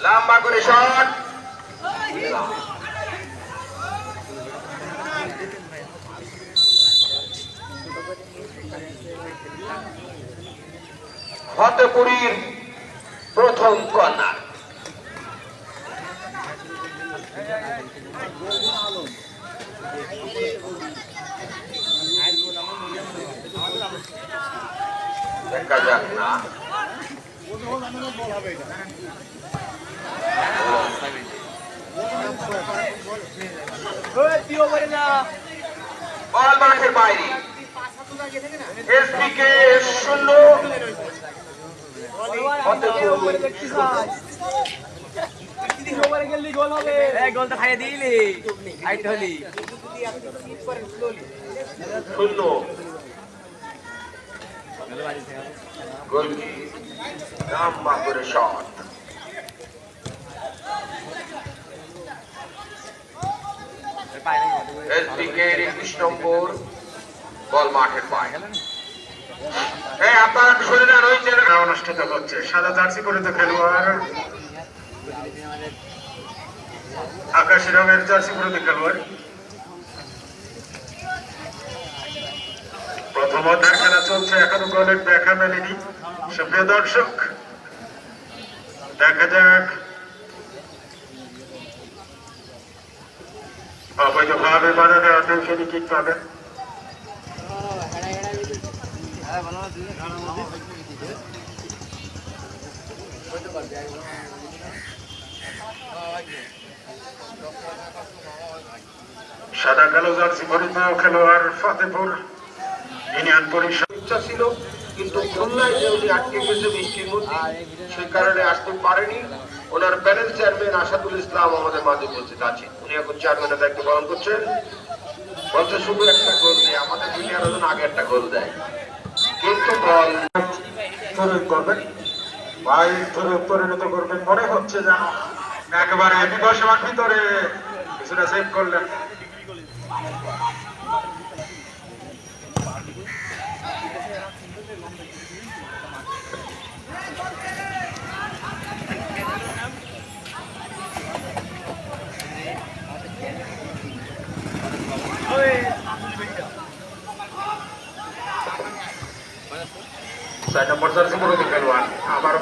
লম্বা করে শট ফতেপুরীর প্রথম কর্নার। দেখা যাক না বল মাঠের বাইরে। এসপিকে 0 গোলটা খাইয়ে দিলি আইতে হলি 0 গোলকি লম্বা করে শট এসপিকে 21 নম্বর বল মাঠের বাইরে। আপনার শরীরে রয়েছে অনুষ্ঠিত হচ্ছে সাদা জার্সি পরিহিত খেলোয়াড় আকাশী রঙের জার্সি পরিহিত খেলোয়াড় প্রথম অধ্যায়ের খেলা চলছে, এখনো গোলের দেখা মেলেনি। সুপ্রিয় দর্শক, দেখা যাক অবৈধভাবে বাধা দেওয়া ফেরি কিক পাবেন। সাদা কালো জার্সি পরিহিত খেলোয়াড় ফতেপুর ইউনিয়ন পরিষদ ইচ্ছা ছিল, কিন্তু খুলনায় যেহেতু আটকে গেছে বৃষ্টির মধ্যে, সেই কারণে আসতে পারেনি। ওনার প্যানেল চেয়ারম্যান আসাদুল ইসলাম আমাদের মাঝে উপস্থিত আছেন। উনি এখন চেয়ারম্যানের দায়িত্ব পালন করছেন। বলছে শুধু একটা গোল নেই, আমাদের জুনিয়র ওজন আগে একটা গোল দেয়, কিন্তু বল করবেন ভাই পরিণত করবেন মনে হচ্ছে যেন একেবারে বিভাসমান ভিতরে কিছুটা সেভ করলেন। ছয় নম্বর জার্সি পরিহিত খেলোয়াড় আবার